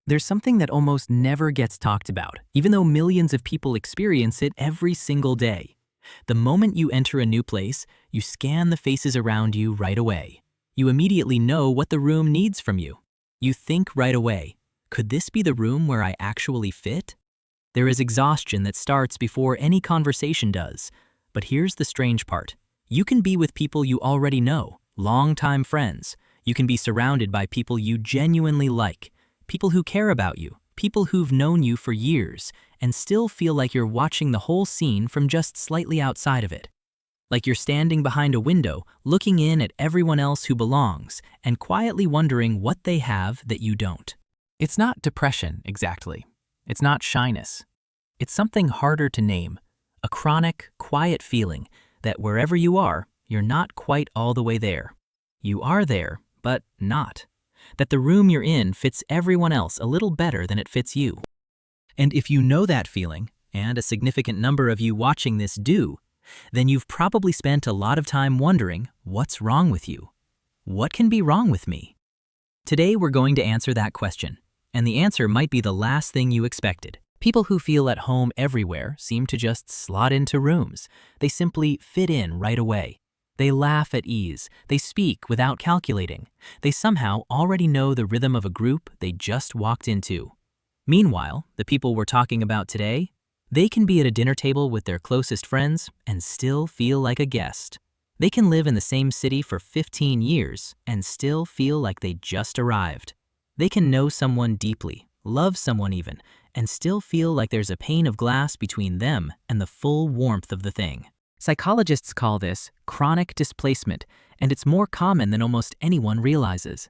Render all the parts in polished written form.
There's something that almost never gets talked about, even though millions of people experience it every single day. The moment you enter a new place, you scan the faces around you right away. You immediately know what the room needs from you. You think right away, could this be the room where I actually fit? There is exhaustion that starts before any conversation does. But here's the strange part. You can be with people you already know, longtime friends. You can be surrounded by people you genuinely like, people who care about you, people who've known you for years, and still feel like you're watching the whole scene from just slightly outside of it. Like you're standing behind a window, looking in at everyone else who belongs, and quietly wondering what they have that you don't. It's not depression, exactly. It's not shyness. It's something harder to name, a chronic, quiet feeling that wherever you are, you're not quite all the way there. You are there, but not. That the room you're in fits everyone else a little better than it fits you. And if you know that feeling, and a significant number of you watching this do, then you've probably spent a lot of time wondering, what's wrong with you? What can be wrong with me? Today we're going to answer that question, and the answer might be the last thing you expected. People who feel at home everywhere seem to just slot into rooms. They simply fit in right away. They laugh at ease. They speak without calculating. They somehow already know the rhythm of a group they just walked into. Meanwhile, the people we're talking about today, they can be at a dinner table with their closest friends and still feel like a guest. They can live in the same city for 15 years and still feel like they just arrived. They can know someone deeply, love someone even, and still feel like there's a pane of glass between them and the full warmth of the thing. Psychologists call this chronic displacement, and it's more common than almost anyone realizes.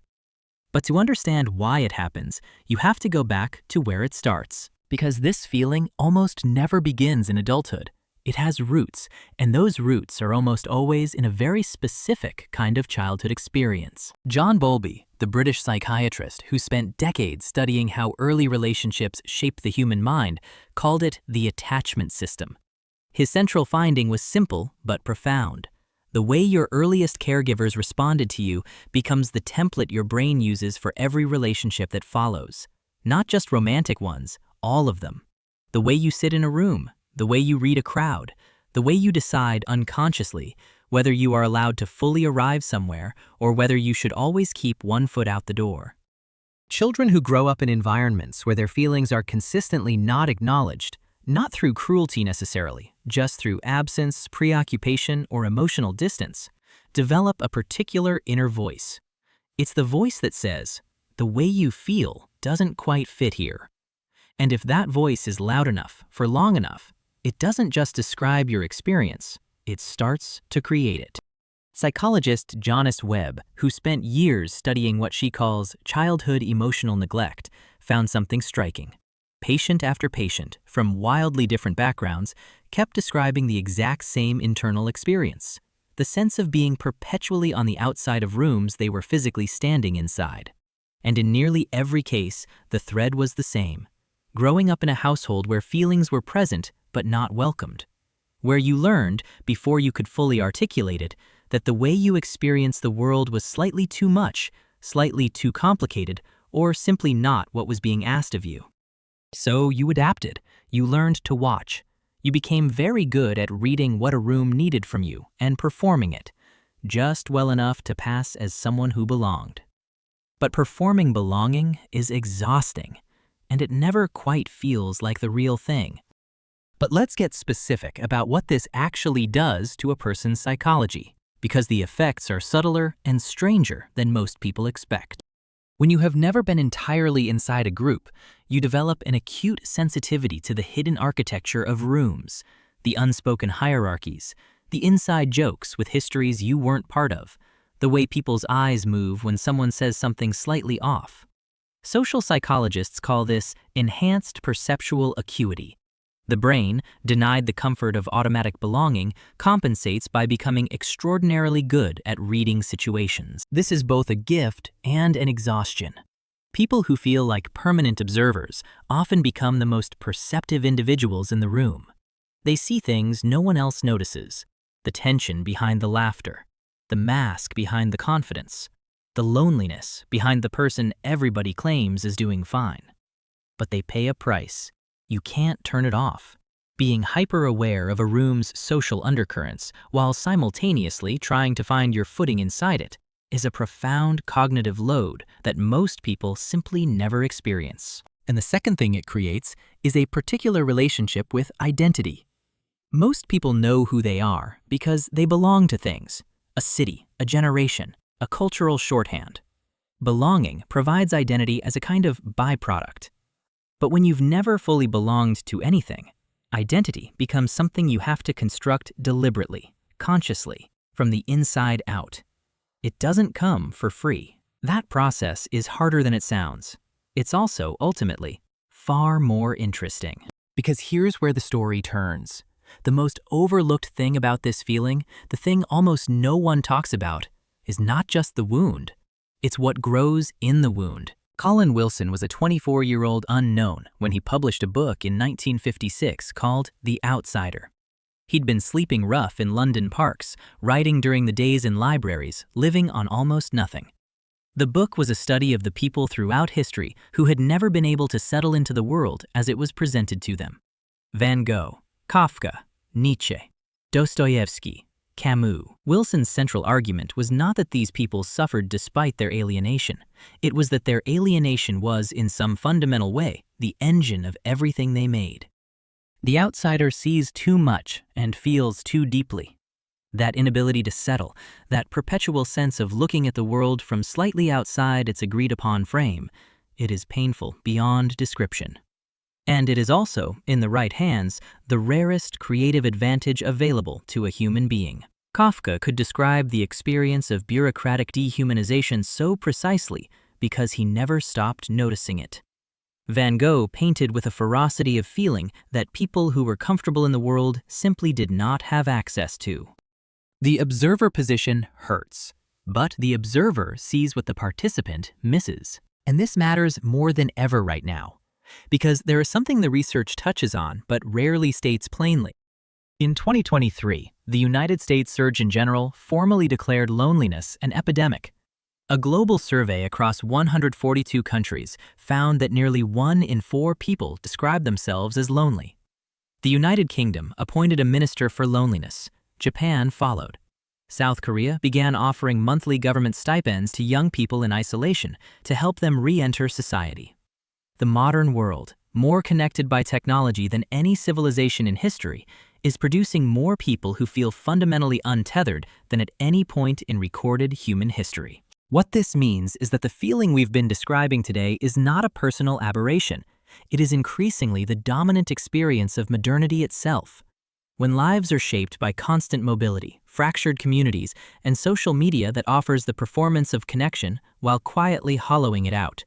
But to understand why it happens, you have to go back to where it starts. Because this feeling almost never begins in adulthood. It has roots, and those roots are almost always in a very specific kind of childhood experience. John Bowlby, the British psychiatrist who spent decades studying how early relationships shape the human mind, called it the attachment system. His central finding was simple but profound. The way your earliest caregivers responded to you becomes the template your brain uses for every relationship that follows. Not just romantic ones, all of them. The way you sit in a room, the way you read a crowd, the way you decide unconsciously whether you are allowed to fully arrive somewhere or whether you should always keep one foot out the door. Children who grow up in environments where their feelings are consistently not acknowledged, not through cruelty necessarily, just through absence, preoccupation, or emotional distance, develop a particular inner voice. It's the voice that says, the way you feel doesn't quite fit here. And if that voice is loud enough for long enough, it doesn't just describe your experience, it starts to create it. Psychologist Jonice Webb, who spent years studying what she calls childhood emotional neglect, found something striking. Patient after patient, from wildly different backgrounds, kept describing the exact same internal experience, the sense of being perpetually on the outside of rooms they were physically standing inside. And in nearly every case, the thread was the same. Growing up in a household where feelings were present but not welcomed. Where you learned, before you could fully articulate it, that the way you experienced the world was slightly too much, slightly too complicated, or simply not what was being asked of you. So you adapted. You learned to watch. You became very good at reading what a room needed from you and performing it, just well enough to pass as someone who belonged. But performing belonging is exhausting, and it never quite feels like the real thing. But let's get specific about what this actually does to a person's psychology, because the effects are subtler and stranger than most people expect. When you have never been entirely inside a group, you develop an acute sensitivity to the hidden architecture of rooms, the unspoken hierarchies, the inside jokes with histories you weren't part of, the way people's eyes move when someone says something slightly off. Social psychologists call this enhanced perceptual acuity. The brain, denied the comfort of automatic belonging, compensates by becoming extraordinarily good at reading situations. This is both a gift and an exhaustion. People who feel like permanent observers often become the most perceptive individuals in the room. They see things no one else notices: the tension behind the laughter, the mask behind the confidence, the loneliness behind the person everybody claims is doing fine. but they pay a price. You can't turn it off. Being hyper-aware of a room's social undercurrents while simultaneously trying to find your footing inside it is a profound cognitive load that most people simply never experience. And the second thing it creates is a particular relationship with identity. Most people know who they are because they belong to things, a city, a generation, a cultural shorthand. Belonging provides identity as a kind of byproduct. But when you've never fully belonged to anything, identity becomes something you have to construct deliberately, consciously, from the inside out. It doesn't come for free. That process is harder than it sounds. It's also, ultimately, far more interesting. Because here's where the story turns. The most overlooked thing about this feeling, the thing almost no one talks about, is not just the wound. It's what grows in the wound. Colin Wilson was a 24-year-old unknown when he published a book in 1956 called The Outsider. He'd been sleeping rough in London parks, writing during the days in libraries, living on almost nothing. The book was a study of the people throughout history who had never been able to settle into the world as it was presented to them. Van Gogh, Kafka, Nietzsche, Dostoevsky, Camus. Wilson's central argument was not that these people suffered despite their alienation. It was that their alienation was, in some fundamental way, the engine of everything they made. The outsider sees too much and feels too deeply. That inability to settle, that perpetual sense of looking at the world from slightly outside its agreed-upon frame, it is painful beyond description. And it is also, in the right hands, the rarest creative advantage available to a human being. Kafka could describe the experience of bureaucratic dehumanization so precisely because he never stopped noticing it. Van Gogh painted with a ferocity of feeling that people who were comfortable in the world simply did not have access to. The observer position hurts, but the observer sees what the participant misses. And this matters more than ever right now, because there is something the research touches on but rarely states plainly. In 2023, the United States Surgeon General formally declared loneliness an epidemic. A global survey across 142 countries found that nearly 1 in 4 people describe themselves as lonely. The United Kingdom appointed a minister for loneliness. Japan followed. South Korea began offering monthly government stipends to young people in isolation to help them re-enter society. The modern world, more connected by technology than any civilization in history, is producing more people who feel fundamentally untethered than at any point in recorded human history. What this means is that the feeling we've been describing today is not a personal aberration. It is increasingly the dominant experience of modernity itself. When lives are shaped by constant mobility, fractured communities, and social media that offers the performance of connection while quietly hollowing it out,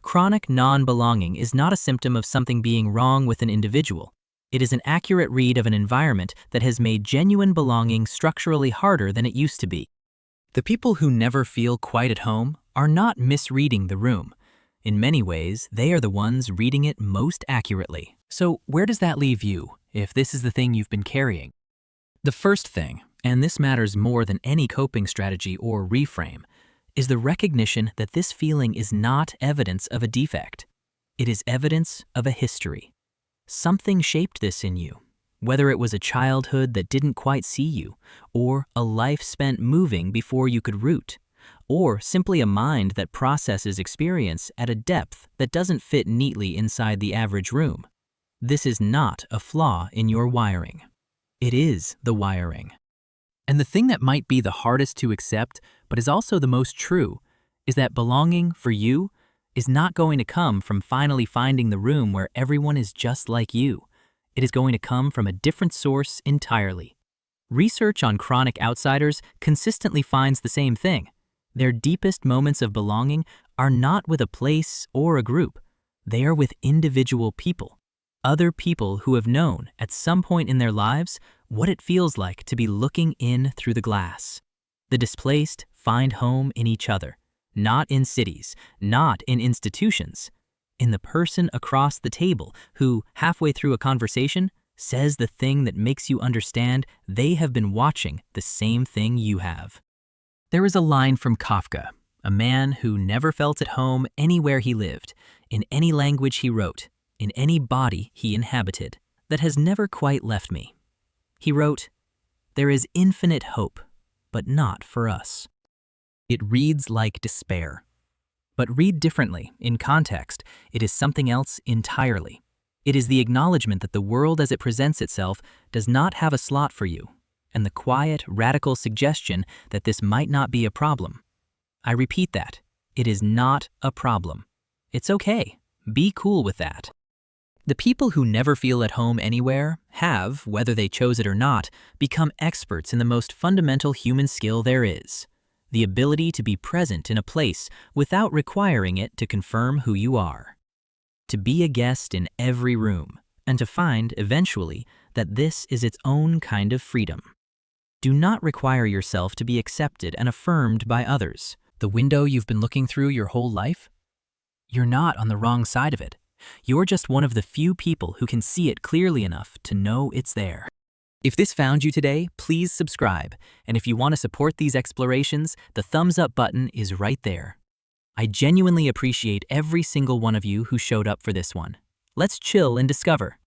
chronic non-belonging is not a symptom of something being wrong with an individual. It is an accurate read of an environment that has made genuine belonging structurally harder than it used to be. The people who never feel quite at home are not misreading the room. In many ways, they are the ones reading it most accurately. So where does that leave you, if this is the thing you've been carrying? The first thing, and this matters more than any coping strategy or reframe, is the recognition that this feeling is not evidence of a defect. It is evidence of a history. Something shaped this in you, whether it was a childhood that didn't quite see you, or a life spent moving before you could root, or simply a mind that processes experience at a depth that doesn't fit neatly inside the average room. This is not a flaw in your wiring. It is the wiring. And the thing that might be the hardest to accept, but is also the most true, is that belonging, for you, is not going to come from finally finding the room where everyone is just like you. It is going to come from a different source entirely. Research on chronic outsiders consistently finds the same thing. Their deepest moments of belonging are not with a place or a group. They are with individual people. Other people who have known, at some point in their lives, what it feels like to be looking in through the glass. The displaced find home in each other, not in cities, not in institutions. In the person across the table who, halfway through a conversation, says the thing that makes you understand they have been watching the same thing you have. There is a line from Kafka, a man who never felt at home anywhere he lived, in any language he wrote. in any body he inhabited that has never quite left me. He wrote, "There is infinite hope, but not for us." It reads like despair. But read differently, in context, it is something else entirely. It is the acknowledgement that the world as it presents itself does not have a slot for you, and the quiet, radical suggestion that this might not be a problem. I repeat that. It is not a problem. It's okay. Be cool with that. The people who never feel at home anywhere have, whether they chose it or not, become experts in the most fundamental human skill there is: the ability to be present in a place without requiring it to confirm who you are. To be a guest in every room, and to find, eventually, that this is its own kind of freedom. Do not require yourself to be accepted and affirmed by others. The window you've been looking through your whole life? You're not on the wrong side of it. You're just one of the few people who can see it clearly enough to know it's there. If this found you today, please subscribe. And if you want to support these explorations, the thumbs up button is right there. I genuinely appreciate every single one of you who showed up for this one. Let's chill and discover.